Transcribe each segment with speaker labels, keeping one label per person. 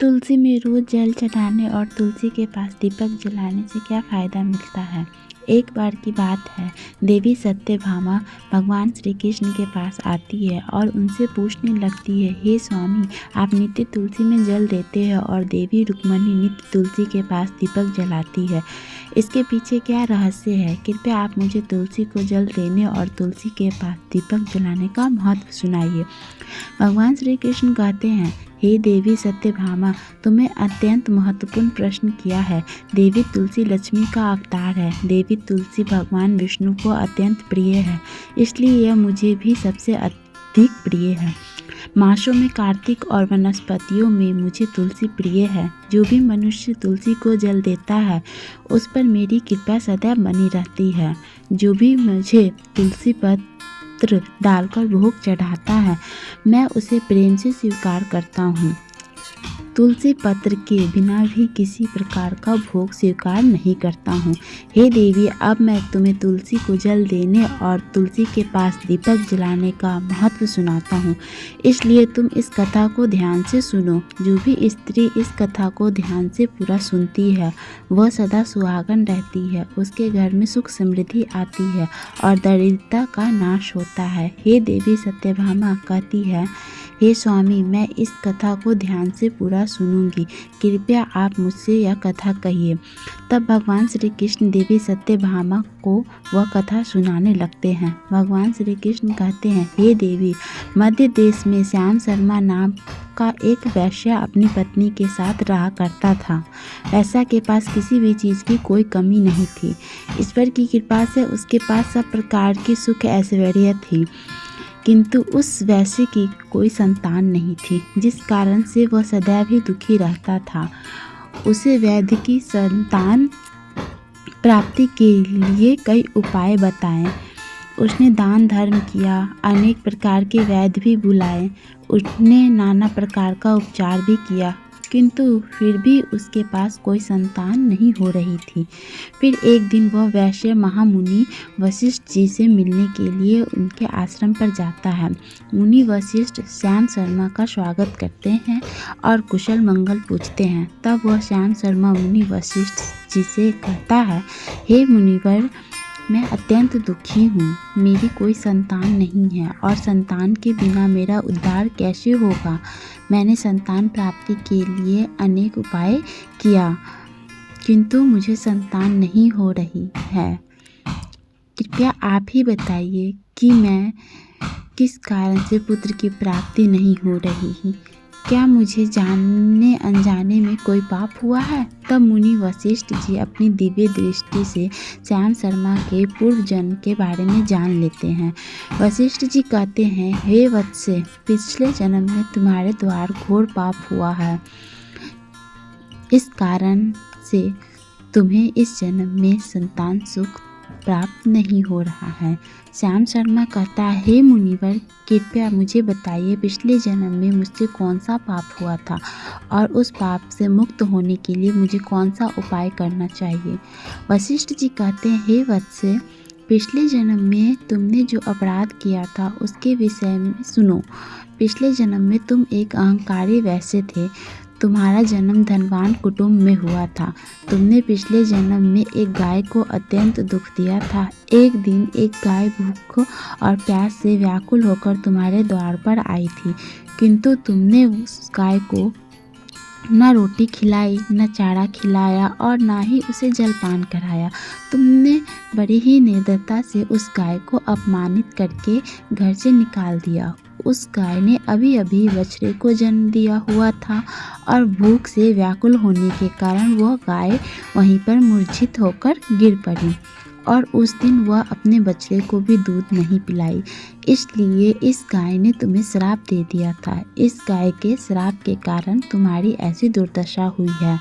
Speaker 1: तुलसी में रोज जल चढ़ाने और तुलसी के पास दीपक जलाने से क्या फ़ायदा मिलता है। एक बार की बात है, देवी सत्यभामा भगवान श्री कृष्ण के पास आती है और उनसे पूछने लगती है, हे स्वामी, आप नित्य तुलसी में जल देते हैं और देवी रुक्मणी नित्य तुलसी के पास दीपक जलाती है। इसके पीछे क्या रहस्य है? कृपया आप मुझे तुलसी को जल देने और तुलसी के पास दीपक जलाने का महत्व सुनाइए। भगवान श्री कृष्ण कहते हैं, हे देवी सत्यभामा, तुमने अत्यंत महत्वपूर्ण प्रश्न किया है। देवी तुलसी लक्ष्मी का अवतार है। देवी तुलसी भगवान विष्णु को अत्यंत प्रिय है, इसलिए यह मुझे भी सबसे अधिक प्रिय है। मासों में कार्तिक और वनस्पतियों में मुझे तुलसी प्रिय है। जो भी मनुष्य तुलसी को जल देता है, उस पर मेरी कृपा सदैव बनी रहती है। जो भी मुझे तुलसी पत्र डालकर भोग चढ़ाता है, मैं उसे प्रेम से स्वीकार करता हूँ। तुलसी पत्र के बिना भी किसी प्रकार का भोग स्वीकार नहीं करता हूँ। हे देवी, अब मैं तुम्हें तुलसी को जल देने और तुलसी के पास दीपक जलाने का महत्व सुनाता हूँ, इसलिए तुम इस कथा को ध्यान से सुनो। जो भी स्त्री इस कथा को ध्यान से पूरा सुनती है, वह सदा सुहागन रहती है, उसके घर में सुख समृद्धि आती है और दरिद्रता का नाश होता है। हे देवी सत्यभामा कहती है, हे स्वामी, मैं इस कथा को ध्यान से पूरा सुनूंगी, कृपया आप मुझसे यह कथा कहिए। तब भगवान श्री कृष्ण देवी सत्यभामा को वह कथा सुनाने लगते हैं। भगवान श्री कृष्ण कहते हैं, हे देवी, मध्य देश में श्याम शर्मा नाम का एक वैश्य अपनी पत्नी के साथ रहा करता था। वैश्य के पास किसी भी चीज़ की कोई कमी नहीं थी। ईश्वर की कृपा से उसके पास सब प्रकार की सुख ऐश्वर्य थी, किंतु उस वैश्य की कोई संतान नहीं थी, जिस कारण से वह सदैव ही दुखी रहता था। उसे वैद्य की संतान प्राप्ति के लिए कई उपाय बताए। उसने दान धर्म किया, अनेक प्रकार के वैद्य भी बुलाए, उसने नाना प्रकार का उपचार भी किया, किंतु फिर भी उसके पास कोई संतान नहीं हो रही थी। फिर एक दिन वह वैश्य महामुनि वशिष्ठ जी से मिलने के लिए उनके आश्रम पर जाता है। मुनि वशिष्ठ श्याम शर्मा का स्वागत करते हैं और कुशल मंगल पूछते हैं। तब वह श्याम शर्मा मुनि वशिष्ठ जी से कहता है, हे मुनिवर, मैं अत्यंत दुखी हूँ। मेरी कोई संतान नहीं है और संतान के बिना मेरा उद्धार कैसे होगा। मैंने संतान प्राप्ति के लिए अनेक उपाय किया, किंतु मुझे संतान नहीं हो रही है। कृपया आप ही बताइए कि मैं किस कारण से पुत्र की प्राप्ति नहीं हो रही है। क्या मुझे जाने अनजाने में कोई पाप हुआ है? तब मुनि वशिष्ठ जी अपनी दिव्य दृष्टि से श्याम शर्मा के पूर्व जन्म के बारे में जान लेते हैं। वशिष्ठ जी कहते हैं, हे वत्स, पिछले जन्म में तुम्हारे द्वार घोर पाप हुआ है। इस कारण से तुम्हें इस जन्म में संतान सुख प्राप्त नहीं हो रहा है। श्याम शर्मा कहता है, हे मुनिवर, कृपया मुझे बताइए, पिछले जन्म में मुझसे कौन सा पाप हुआ था और उस पाप से मुक्त होने के लिए मुझे कौन सा उपाय करना चाहिए। वशिष्ठ जी कहते हैं, हे वत्स, पिछले जन्म में तुमने जो अपराध किया था उसके विषय में सुनो। पिछले जन्म में तुम एक अहंकारी वैश्य थे। तुम्हारा जन्म धनवान कुटुंब में हुआ था। तुमने पिछले जन्म में एक गाय को अत्यंत दुख दिया था। एक दिन एक गाय भूख और प्यास से व्याकुल होकर तुम्हारे द्वार पर आई थी, किंतु तुमने उस गाय को न रोटी खिलाई, न चारा खिलाया और ना ही उसे जलपान कराया। तुमने बड़ी ही निर्दयता से उस गाय को अपमानित करके घर से निकाल दिया। उस गाय ने अभी अभी बछड़े को जन्म दिया हुआ था और भूख से व्याकुल होने के कारण वह गाय वहीं पर मूर्छित होकर गिर पड़ी और उस दिन वह अपने बछड़े को भी दूध नहीं पिलाई। इसलिए इस गाय ने तुम्हें श्राप दे दिया था। इस गाय के श्राप के कारण तुम्हारी ऐसी दुर्दशा हुई है।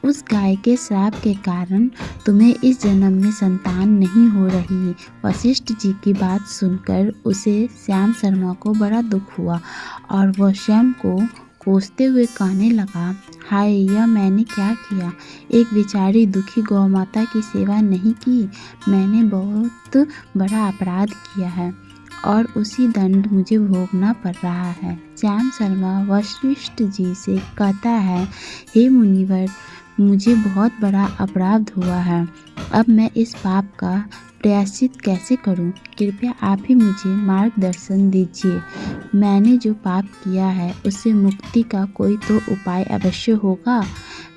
Speaker 1: उस गाय के श्राप के कारण तुम्हें इस जन्म में संतान नहीं हो रही। वशिष्ठ जी की बात सुनकर उसे श्याम शर्मा को बड़ा दुख हुआ और वह स्वयं को कोसते हुए कहने लगा, हाय, यह मैंने क्या किया। एक बेचारी दुखी गौ माता की सेवा नहीं की। मैंने बहुत बड़ा अपराध किया है और उसी दंड मुझे भोगना पड़ रहा है। श्याम शर्मा वशिष्ठ जी से कहता है, हे मुनिवर, मुझे बहुत बड़ा अपराध हुआ है। अब मैं इस पाप का प्रायश्चित कैसे करूं? कृपया आप ही मुझे मार्गदर्शन दीजिए। मैंने जो पाप किया है उससे मुक्ति का कोई तो उपाय अवश्य होगा।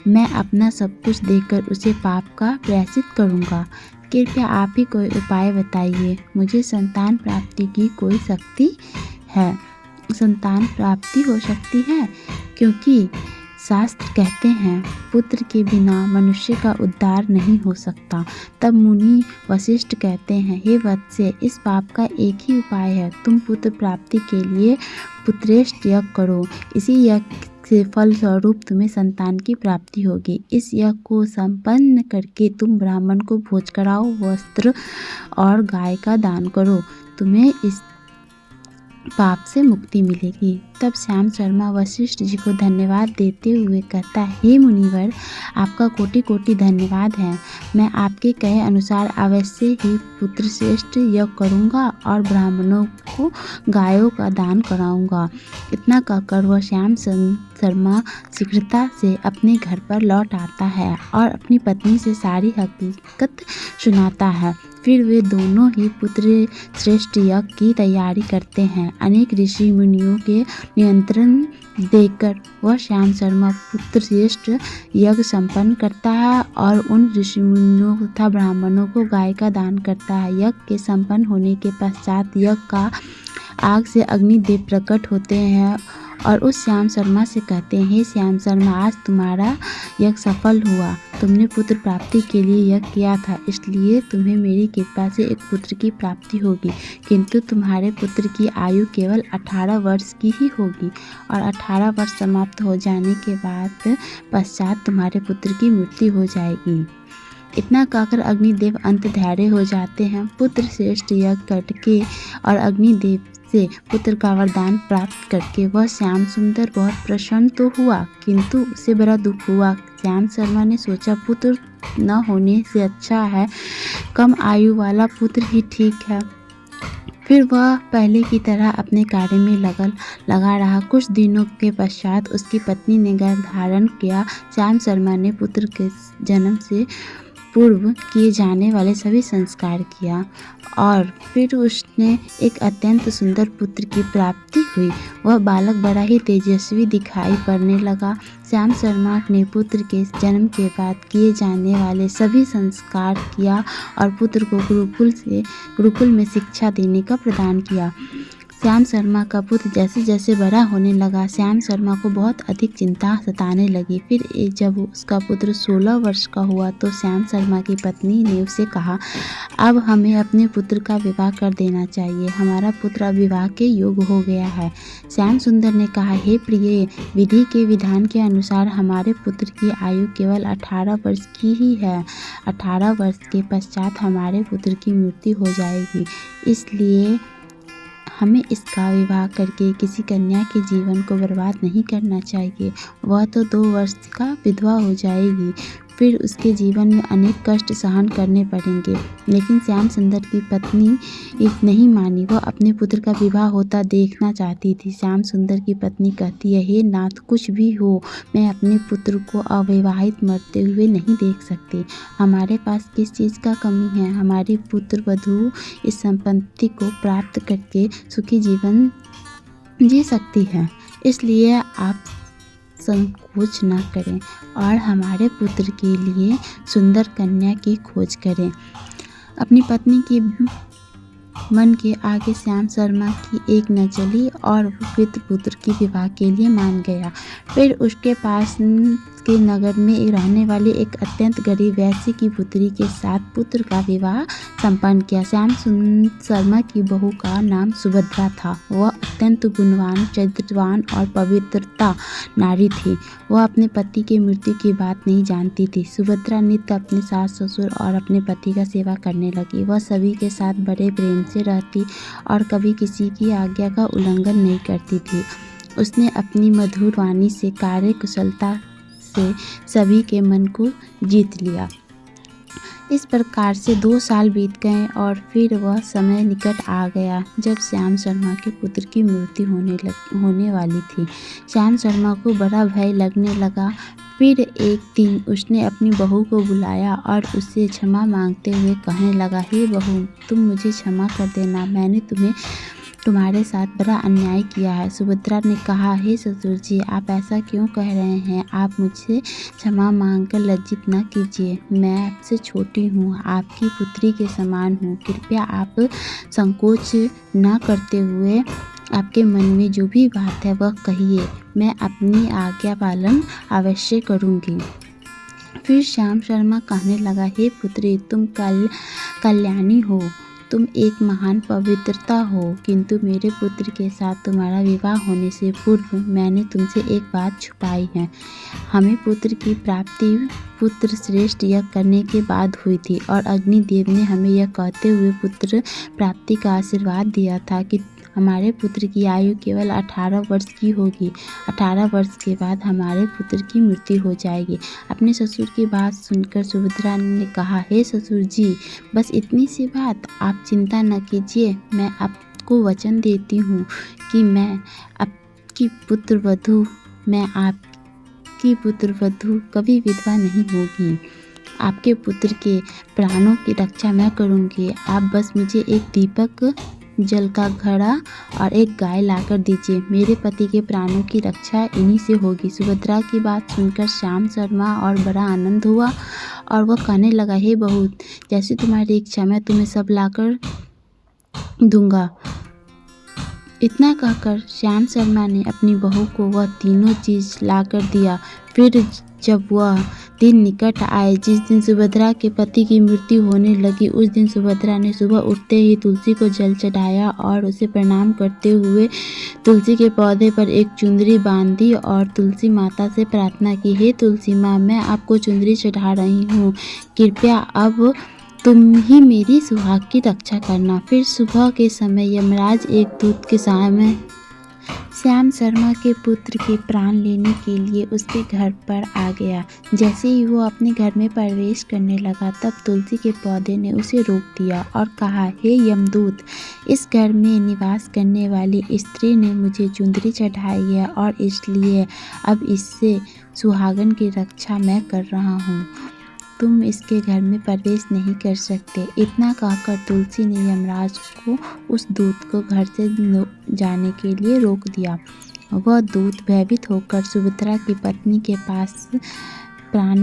Speaker 1: मैं अपना सब कुछ देकर उसे पाप का प्रायश्चित करूंगा। कृपया आप ही कोई उपाय बताइए। मुझे संतान प्राप्ति की कोई शक्ति है, संतान प्राप्ति हो सकती है, क्योंकि शास्त्र कहते हैं पुत्र के बिना मनुष्य का उद्धार नहीं हो सकता। तब मुनि वशिष्ठ कहते हैं, हे वत्स्य, इस पाप का एक ही उपाय है। तुम पुत्र प्राप्ति के लिए पुत्रेष्ट यज्ञ करो। इसी यज्ञ से फल स्वरूप तुम्हें संतान की प्राप्ति होगी। इस यज्ञ को संपन्न करके तुम ब्राह्मण को भोज कराओ, वस्त्र और गाय का दान करो। तुम्हें इस पाप से मुक्ति मिलेगी। तब श्याम शर्मा वशिष्ठ जी को धन्यवाद देते हुए कहता है, हे मुनिवर, आपका कोटि कोटि धन्यवाद है। मैं आपके कहे अनुसार अवश्य ही पुत्र श्रेष्ठ यज्ञ करूँगा और ब्राह्मणों को गायों का दान कराऊंगा। इतना कहकर वह श्याम शर्मा शीघ्रता से अपने घर पर लौट आता है और अपनी पत्नी से सारी हकीकत सुनाता है। फिर वे दोनों ही पुत्र श्रेष्ठ यज्ञ की तैयारी करते हैं। अनेक ऋषि मुनियों के नियंत्रण देकर वह श्याम शर्मा पुत्र श्रेष्ठ यज्ञ संपन्न करता है और उन ऋषि मुनियों तथा ब्राह्मणों को गाय का दान करता है। यज्ञ के संपन्न होने के पश्चात यज्ञ का आग से अग्निदेव प्रकट होते हैं और उस श्याम शर्मा से कहते हैं, हे श्याम शर्मा, आज तुम्हारा यज्ञ सफल हुआ। तुमने पुत्र प्राप्ति के लिए यज्ञ किया था, इसलिए तुम्हें मेरी कृपा से एक पुत्र की प्राप्ति होगी। किंतु तुम्हारे पुत्र की आयु केवल 18 वर्ष की ही होगी और 18 वर्ष समाप्त हो जाने के बाद पश्चात तुम्हारे पुत्र की मृत्यु हो जाएगी। इतना कहकर अग्निदेव अंत धैर्य हो जाते हैं। पुत्र श्रेष्ठ यज्ञ करके और अग्निदेव से पुत्र का वरदान प्राप्त करके वह श्याम सुंदर बहुत प्रसन्न तो हुआ, किंतु उसे बड़ा दुख हुआ। श्याम शर्मा ने सोचा, पुत्र न होने से अच्छा है कम आयु वाला पुत्र ही ठीक है। फिर वह पहले की तरह अपने कार्य में लगा रहा। कुछ दिनों के पश्चात उसकी पत्नी ने गर्भ धारण किया। श्याम शर्मा ने पुत्र के जन्म से पूर्व किए जाने वाले सभी संस्कार किया और फिर उसने एक अत्यंत सुंदर पुत्र की प्राप्ति हुई। वह बालक बड़ा ही तेजस्वी दिखाई पड़ने लगा। श्याम शर्मा ने पुत्र के जन्म के बाद किए जाने वाले सभी संस्कार किया और पुत्र को गुरुकुल में शिक्षा देने का प्रदान किया। श्याम शर्मा का पुत्र जैसे जैसे बड़ा होने लगा, श्याम शर्मा को बहुत अधिक चिंता सताने लगी। फिर जब उसका पुत्र 16 वर्ष का हुआ तो श्याम शर्मा की पत्नी ने उसे कहा, अब हमें अपने पुत्र का विवाह कर देना चाहिए। हमारा पुत्र अब विवाह के योग्य हो गया है। श्याम सुंदर ने कहा, हे प्रिय, विधि के विधान के अनुसार हमारे पुत्र की आयु केवल 18 वर्ष की ही है। 18 वर्ष के पश्चात हमारे पुत्र की मृत्यु हो जाएगी, इसलिए हमें इसका विवाह करके किसी कन्या के जीवन को बर्बाद नहीं करना चाहिए। वह तो 2 वर्ष का विधवा हो जाएगी, फिर उसके जीवन में अनेक कष्ट सहन करने पड़ेंगे। लेकिन श्याम सुंदर की पत्नी नहीं मानी, वह अपने पुत्र का विवाह होता देखना चाहती थी। श्याम सुंदर की पत्नी कहती है, हे नाथ, कुछ भी हो, मैं अपने पुत्र को अविवाहित मरते हुए नहीं देख सकती। हमारे पास किस चीज़ का कमी है? हमारी पुत्र वधू इस संपत्ति को प्राप्त करके सुखी जीवन जी सकती है, इसलिए आप संकोच न करें और हमारे पुत्र के लिए सुंदर कन्या की खोज करें। अपनी पत्नी की मन के आगे श्याम शर्मा की एक न चली और वृद्ध पुत्र की विवाह के लिए मान गया। फिर उसके पास के नगर में रहने वाली एक अत्यंत गरीब वैश्य की पुत्री के साथ पुत्र का विवाह संपन्न किया। श्याम शर्मा की बहू का नाम सुभद्रा था। वह अत्यंत गुणवान, चरित्रवान और पवित्रता नारी थी। वह अपने पति के मृत्यु की बात नहीं जानती थी। सुभद्रा नित्य अपने सास ससुर और अपने पति का सेवा करने लगी। वह सभी के साथ बड़े प्रेम से रहती और कभी किसी की आज्ञा का उल्लंघन नहीं करती थी। उसने अपनी मधुर वाणी से कार्यकुशलता से सभी के मन को जीत लिया। इस प्रकार से 2 साल बीत गए और फिर वह समय निकट आ गया जब श्याम शर्मा के पुत्र की मृत्यु होने वाली थी। श्याम शर्मा को बड़ा भय लगने लगा। फिर एक दिन उसने अपनी बहू को बुलाया और उससे क्षमा मांगते हुए कहने लगा, हे बहू, तुम मुझे क्षमा कर देना, मैंने तुम्हारे साथ बड़ा अन्याय किया है। सुभद्रा ने कहा, हे ससुर जी, आप ऐसा क्यों कह रहे हैं? आप मुझसे क्षमा मांगकर लज्जित न कीजिए। मैं आपसे छोटी हूँ, आपकी पुत्री के समान हूँ। कृपया आप संकोच न करते हुए आपके मन में जो भी बात है वह कहिए। मैं अपनी आज्ञा पालन अवश्य करूँगी। फिर श्याम शर्मा कहने लगा, हे पुत्री, तुम कल्याणी हो, तुम एक महान पवित्रता हो, किंतु मेरे पुत्र के साथ तुम्हारा विवाह होने से पूर्व मैंने तुमसे एक बात छुपाई है। हमें पुत्र की प्राप्ति पुत्र श्रेष्ठ यज्ञ करने के बाद हुई थी और अग्निदेव ने हमें यह कहते हुए पुत्र प्राप्ति का आशीर्वाद दिया था कि हमारे पुत्र की आयु केवल 18 वर्ष की होगी। 18 वर्ष के बाद हमारे पुत्र की मृत्यु हो जाएगी। अपने ससुर की बात सुनकर सुभद्रा ने कहा, हे ससुर जी, बस इतनी सी बात, आप चिंता न कीजिए। मैं आपको वचन देती हूँ कि आपकी पुत्रवधू कभी विधवा नहीं होगी। आपके पुत्र के प्राणों की रक्षा मैं करूँगी। आप बस मुझे एक दीपक, जल का घड़ा और एक गाय लाकर दीजिए। मेरे पति के प्राणों की रक्षा इन्हीं से होगी। सुभद्रा की बात सुनकर श्याम शर्मा और बड़ा आनंद हुआ और वह कहने लगा, हे बहू, जैसी तुम्हारी इच्छा, मैं तुम्हें सब लाकर दूंगा। इतना कहकर श्याम शर्मा ने अपनी बहू को वह तीनों चीज़ लाकर दिया। फिर जब वह दिन निकट आए जिस दिन सुभद्रा के पति की मृत्यु होने लगी, उस दिन सुभद्रा ने सुबह उठते ही तुलसी को जल चढ़ाया और उसे प्रणाम करते हुए तुलसी के पौधे पर एक चुंदरी बांधी और तुलसी माता से प्रार्थना की, हे तुलसी माँ, मैं आपको चुंदरी चढ़ा रही हूँ, कृपया अब तुम ही मेरी सुहाग की रक्षा करना। फिर सुबह के समय यमराज एक दूत के सामने श्याम शर्मा के पुत्र के प्राण लेने के लिए उसके घर पर आ गया। जैसे ही वो अपने घर में प्रवेश करने लगा, तब तुलसी के पौधे ने उसे रोक दिया और कहा, हे यमदूत, इस घर में निवास करने वाली स्त्री ने मुझे चुंदरी चढ़ाई है और इसलिए अब इससे सुहागन की रक्षा मैं कर रहा हूँ। तुम इसके घर में प्रवेश नहीं कर सकते। इतना कहकर तुलसी ने यमराज को उस दूत को घर से जाने के लिए रोक दिया। वह दूत भयभीत होकर सुभद्रा की पत्नी के पास प्राण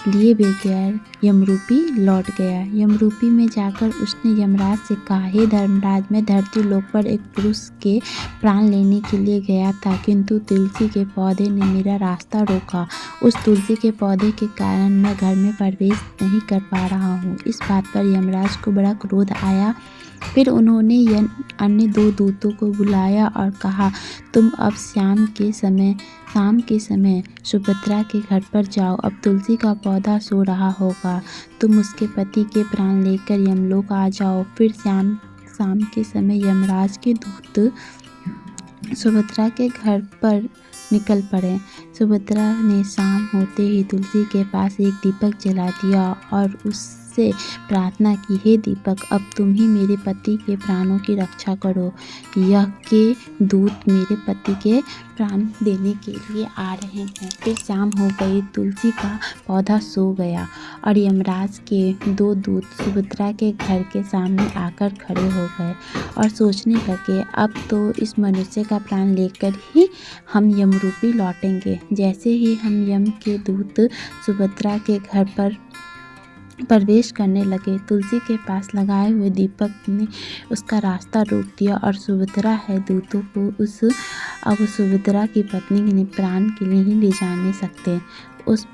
Speaker 1: लिए बगैर यमरूपी लौट गया। यमरूपी में जाकर उसने यमराज से कहा, हे धर्मराज, मैं धरती लोक पर एक पुरुष के प्राण लेने के लिए गया था, किंतु तुलसी के पौधे ने मेरा रास्ता रोका। उस तुलसी के पौधे के कारण मैं घर में प्रवेश नहीं कर पा रहा हूँ। इस बात पर यमराज को बड़ा क्रोध आया। फिर उन्होंने अन्य 2 दूतों को बुलाया और कहा, तुम अब शाम के समय सुभद्रा के घर पर जाओ। अब तुलसी का पौधा सो रहा होगा, तुम उसके पति के प्राण लेकर यमलोक आ जाओ। फिर शाम के समय यमराज के दूत सुभद्रा के घर पर निकल पड़े। सुभद्रा ने शाम होते ही तुलसी के पास एक दीपक जला दिया और उससे प्रार्थना की, हे दीपक, अब तुम ही मेरे पति के प्राणों की रक्षा करो। यह के दूत मेरे पति के प्राण देने के लिए आ रहे हैं। फिर शाम हो गई, तुलसी का पौधा सो गया और यमराज के 2 दूत सुभद्रा के घर के सामने आकर खड़े हो गए और सोचने लगे, अब तो इस मनुष्य का प्राण लेकर ही हम यमरूपी लौटेंगे। जैसे ही हम यम के दूत सुभद्रा के घर पर प्रवेश करने लगे, तुलसी के पास लगाए हुए दीपक ने उसका रास्ता रोक दिया और सुभद्रा है दूतों को अब सुभद्रा की पत्नी ने प्राण के लिए ही ले जाने सकते। उस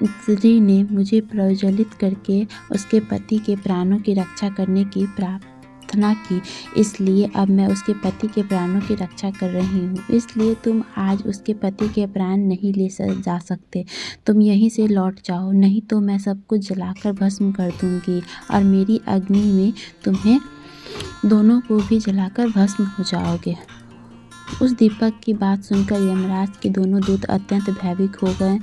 Speaker 1: स्त्री ने मुझे प्रज्वलित करके उसके पति के प्राणों की रक्षा करने की प्रार्थना की, इसलिए अब मैं उसके पति के प्राणों की रक्षा कर रही हूँ। इसलिए तुम आज उसके पति के प्राण नहीं ले जा सकते। तुम यहीं से लौट जाओ, नहीं तो मैं सब कुछ जलाकर भस्म कर दूंगी और मेरी अग्नि में तुम्हें दोनों को भी जलाकर भस्म हो जाओगे। उस दीपक की बात सुनकर यमराज के दोनों दूत अत्यंत भयभीत हो गए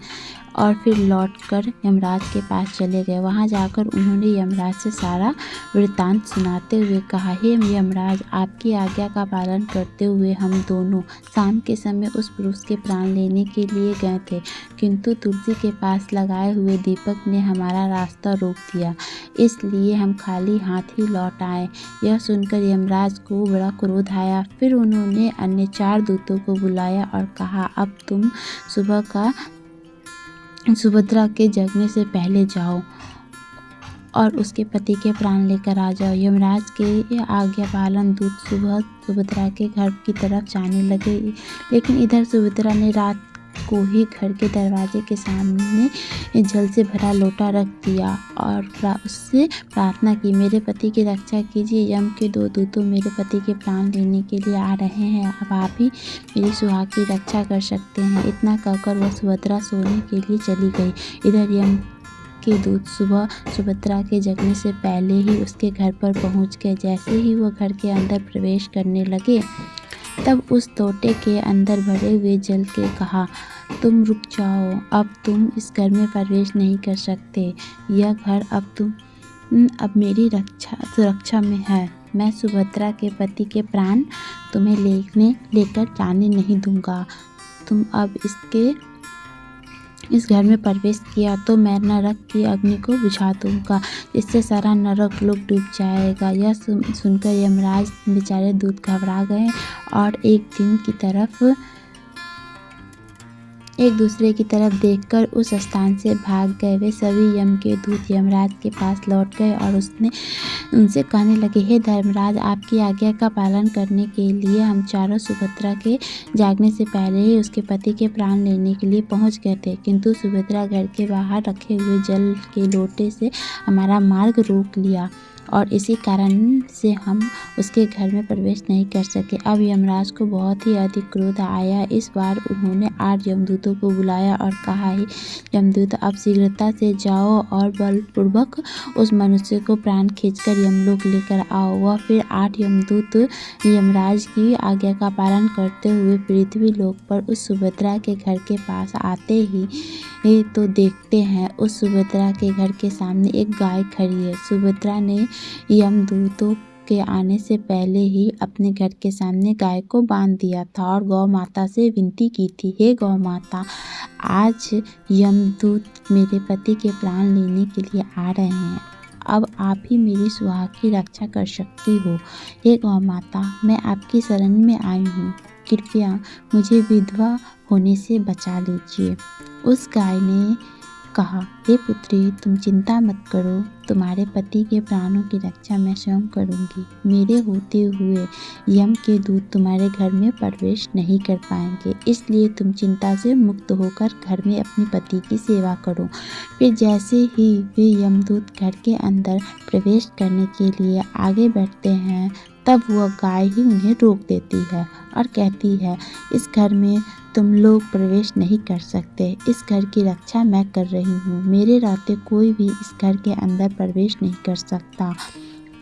Speaker 1: और फिर लौटकर यमराज के पास चले गए। वहां जाकर उन्होंने यमराज से सारा वृत्तांत सुनाते हुए कहा, हे यमराज, आपकी आज्ञा का पालन करते हुए हम दोनों शाम के समय उस पुरुष के प्राण लेने के लिए गए थे, किंतु तुलसी के पास लगाए हुए दीपक ने हमारा रास्ता रोक दिया, इसलिए हम खाली हाथ ही लौट आए। यह सुनकर यमराज को बड़ा क्रोध आया। फिर उन्होंने अन्य 4 दूतों को बुलाया और कहा, अब तुम सुभद्रा के जगने से पहले जाओ और उसके पति के प्राण लेकर आ जाओ। यमराज के आज्ञा पालन दूत सुबह सुभद्रा के घर की तरफ जाने लगे, लेकिन इधर सुभद्रा ने रात को ही घर के दरवाजे के सामने जल से भरा लोटा रख दिया और उससे प्रार्थना की, मेरे पति की रक्षा कीजिए। यम के 2 दूतों मेरे पति के प्राण लेने के लिए आ रहे हैं, अब आप ही मेरी सुहाग की रक्षा कर सकते हैं। इतना कहकर वह सुभद्रा सोने के लिए चली गई। इधर यम के दूत सुबह सुभद्रा के जगने से पहले ही उसके घर पर पहुंच गए। जैसे ही वह घर के अंदर प्रवेश करने लगे, तब उस लोटे के अंदर भरे हुए जल के कहा, तुम रुक जाओ, अब तुम इस घर में प्रवेश नहीं कर सकते। यह घर अब मेरी सुरक्षा में है। मैं सुभद्रा के पति के प्राण तुम्हें लेकर जाने नहीं दूंगा। तुम अब इस घर में प्रवेश किया तो मैं नरक की अग्नि को बुझा दूंगा, जिससे सारा नरक लोग डूब जाएगा। यह सुनकर यमराज बेचारे दूत घबरा गए और एक दूसरे की तरफ देखकर उस स्थान से भाग गए। वे सभी यम के दूत यमराज के पास लौट गए और उनसे कहने लगे, हे धर्मराज, आपकी आज्ञा का पालन करने के लिए हम चारों सुभद्रा के जागने से पहले ही उसके पति के प्राण लेने के लिए पहुंच गए थे, किंतु सुभद्रा घर के बाहर रखे हुए जल के लोटे से हमारा मार्ग रोक लिया और इसी कारण से हम उसके घर में प्रवेश नहीं कर सके। अब यमराज को बहुत ही अधिक क्रोध आया। इस बार उन्होंने 8 यमदूतों को बुलाया और कहा, हे यमदूत, अब शीघ्रता से जाओ और बलपूर्वक उस मनुष्य को प्राण खींचकर यमलोक लेकर आओ। वह फिर 8 यमदूत यमराज की आज्ञा का पालन करते हुए पृथ्वी लोक पर उस सुभद्रा के घर के पास आते ही तो देखते हैं उस सुभद्रा के घर के सामने एक गाय खड़ी है। सुभद्रा ने यमदूतों के आने से पहले ही अपने घर के सामने गाय को बांध दिया था और गौ माता से विनती की थी, हे गौ माता, आज यमदूत मेरे पति के प्राण लेने के लिए आ रहे हैं, अब आप ही मेरी सुहाग की रक्षा कर सकती हो। हे गौ माता, मैं आपकी शरण में आई हूँ, कृपया मुझे विधवा होने से बचा लीजिए। उस गाय ने कहा, हे पुत्री, तुम चिंता मत करो, तुम्हारे पति के प्राणों की रक्षा मैं स्वयं करूंगी। मेरे होते हुए यम के दूत तुम्हारे घर में प्रवेश नहीं कर पाएंगे, इसलिए तुम चिंता से मुक्त होकर घर में अपने पति की सेवा करो। फिर जैसे ही वे यमदूत घर के अंदर प्रवेश करने के लिए आगे बढ़ते हैं, तब वह गाय ही उन्हें रोक देती है और कहती है, इस घर में तुम लोग प्रवेश नहीं कर सकते, इस घर की रक्षा मैं कर रही हूँ, मेरे रहते कोई भी इस घर के अंदर प्रवेश नहीं कर सकता।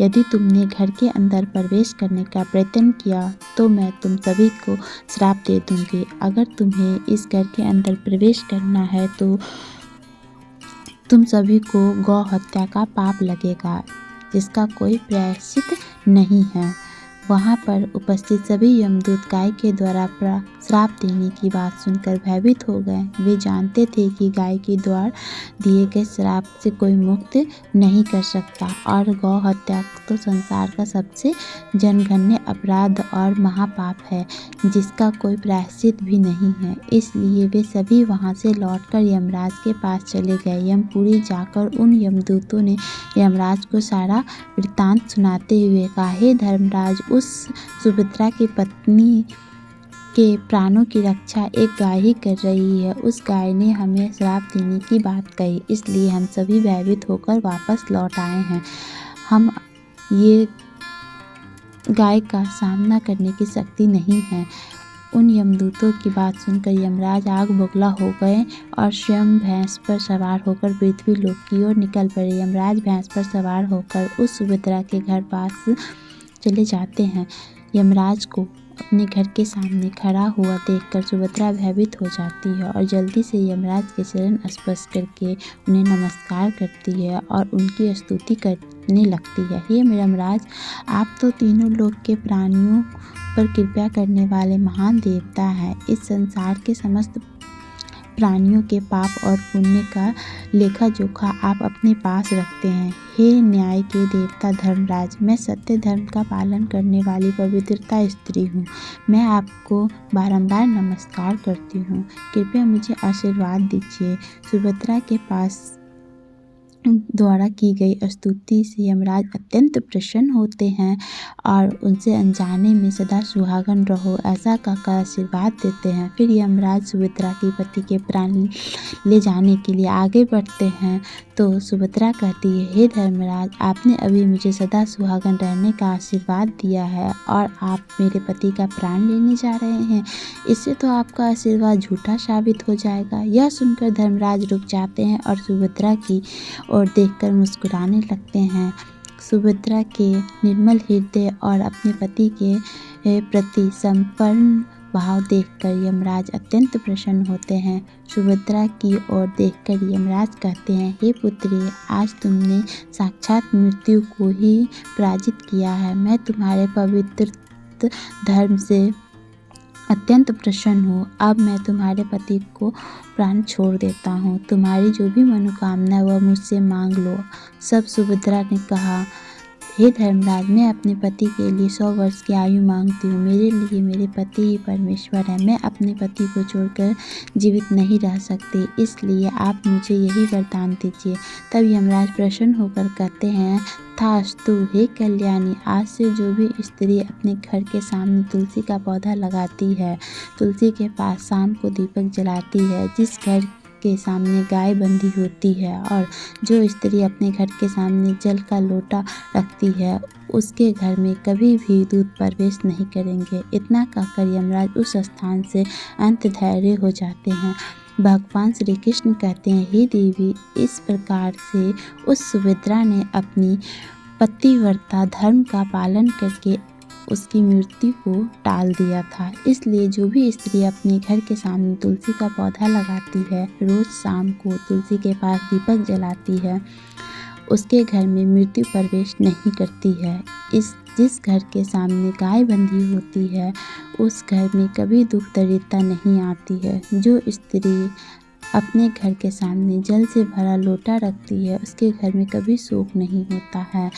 Speaker 1: यदि तुमने घर के अंदर प्रवेश करने का प्रयत्न किया तो मैं तुम सभी को श्राप दे दूंगी। अगर तुम्हें इस घर के अंदर प्रवेश करना है तो तुम सभी को गौ हत्या का पाप लगेगा, जिसका कोई प्रायश्चित नहीं है। वहाँ पर उपस्थित सभी यमदूत गाय के द्वारा श्राप देने की बात सुनकर भयभीत हो गए। वे जानते थे कि गाय के द्वारा दिए गए श्राप से कोई मुक्त नहीं कर सकता और गौ हत्या तो संसार का सबसे जघन्य अपराध और महापाप है, जिसका कोई प्रायश्चित भी नहीं है। इसलिए वे सभी वहाँ से लौटकर यमराज के पास चले गए। यमपुरी जाकर उन यमदूतों ने यमराज को सारा वृत्तांत सुनाते हुए कहा, हे धर्मराज, उस सुभद्रा की पत्नी के प्राणों की रक्षा एक गाय ही कर रही है। उस गाय ने हमें श्राप देने की बात कही, इसलिए हम सभी भयभीत होकर वापस लौट आए हैं। हम ये गाय का सामना करने की शक्ति नहीं है। उन यमदूतों की बात सुनकर यमराज आग बबूला हो गए और स्वयं भैंस पर सवार होकर पृथ्वी लोक की ओर निकल पड़े। यमराज भैंस पर सवार होकर उस सुभद्रा के घर पास चले जाते हैं। यमराज को अपने घर के सामने खड़ा हुआ देखकर सुभद्रा भयभीत हो जाती है और जल्दी से यमराज के चरण स्पर्श करके उन्हें नमस्कार करती है और उनकी स्तुति करने लगती है। हे यमराज, आप तो तीनों लोक के प्राणियों पर कृपा करने वाले महान देवता हैं। इस संसार के समस्त प्राणियों के पाप और पुण्य का लेखा जोखा आप अपने पास रखते हैं। हे न्याय के देवता धर्मराज, मैं सत्य धर्म का पालन करने वाली पवित्रता स्त्री हूँ। मैं आपको बारंबार नमस्कार करती हूँ। कृपया मुझे आशीर्वाद दीजिए। सुभद्रा के पास द्वारा की गई स्तुति से यमराज अत्यंत प्रसन्न होते हैं और उनसे अनजाने में सदा सुहागन रहो ऐसा कहकर आशीर्वाद देते हैं। फिर यमराज सुभद्रा के पति के प्राण ले जाने के लिए आगे बढ़ते हैं तो सुभद्रा कहती है, हे धर्मराज, आपने अभी मुझे सदा सुहागन रहने का आशीर्वाद दिया है और आप मेरे पति का प्राण लेने जा रहे हैं। इससे तो आपका आशीर्वाद झूठा साबित हो जाएगा। यह सुनकर धर्मराज रुक जाते हैं और सुभद्रा की और देखकर मुस्कुराने लगते हैं। सुभद्रा के निर्मल हृदय और अपने पति के प्रति समर्पण भाव देखकर यमराज अत्यंत प्रसन्न होते हैं। सुभद्रा की ओर देखकर यमराज कहते हैं, हे पुत्री, आज तुमने साक्षात मृत्यु को ही पराजित किया है। मैं तुम्हारे पवित्र धर्म से अत्यंत प्रसन्न हूँ। अब मैं तुम्हारे पति को प्राण छोड़ देता हूँ। तुम्हारी जो भी मनोकामना वह मुझसे मांग लो। सब सुभद्रा ने कहा, हे धर्मराज, मैं अपने पति के लिए 100 वर्ष की आयु मांगती हूँ। मेरे लिए मेरे पति ही परमेश्वर है। मैं अपने पति को छोड़कर जीवित नहीं रह सकती, इसलिए आप मुझे यही वरदान दीजिए। तब यमराज प्रसन्न होकर कहते हैं, थास्तु हे कल्याणी, आज से जो भी स्त्री अपने घर के सामने तुलसी का पौधा लगाती है, तुलसी के पास शाम को दीपक जलाती है, जिस घर के सामने गाय बंधी होती है और जो स्त्री अपने घर के सामने जल का लोटा रखती है, उसके घर में कभी भी दूध प्रवेश नहीं करेंगे। इतना कहकर यमराज उस स्थान से अंत धैर्य हो जाते हैं। भगवान श्री कृष्ण कहते हैं, हे देवी, इस प्रकार से उस सुभद्रा ने अपनी पतिव्रता धर्म का पालन करके उसकी मृत्यु को टाल दिया था। इसलिए जो भी स्त्री अपने घर के सामने तुलसी का पौधा लगाती है, रोज शाम को तुलसी के पास दीपक जलाती है, उसके घर में मृत्यु प्रवेश नहीं करती है। जिस घर के सामने गाय बंधी होती है, उस घर में कभी दुख दरिद्रता नहीं आती है। जो स्त्री अपने घर के सामने जल से भरा लोटा रखती है, उसके घर में कभी शोक नहीं होता है।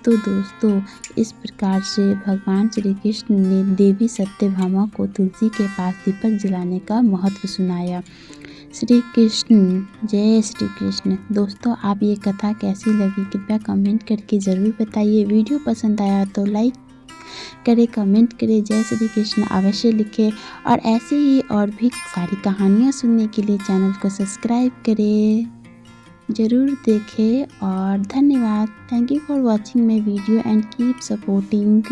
Speaker 1: तो दोस्तों, इस प्रकार से भगवान श्री कृष्ण ने देवी सत्यभामा को तुलसी के पास दीपक जलाने का महत्व सुनाया। श्री कृष्ण, जय श्री कृष्ण। दोस्तों, आप ये कथा कैसी लगी कृपया कमेंट करके ज़रूर बताइए। वीडियो पसंद आया तो लाइक करें, कमेंट करें, जय श्री कृष्ण अवश्य लिखें और ऐसे ही और भी सारी कहानियाँ सुनने के लिए चैनल को सब्सक्राइब करें, ज़रूर देखें और धन्यवाद। Thank you for watching my video and keep supporting.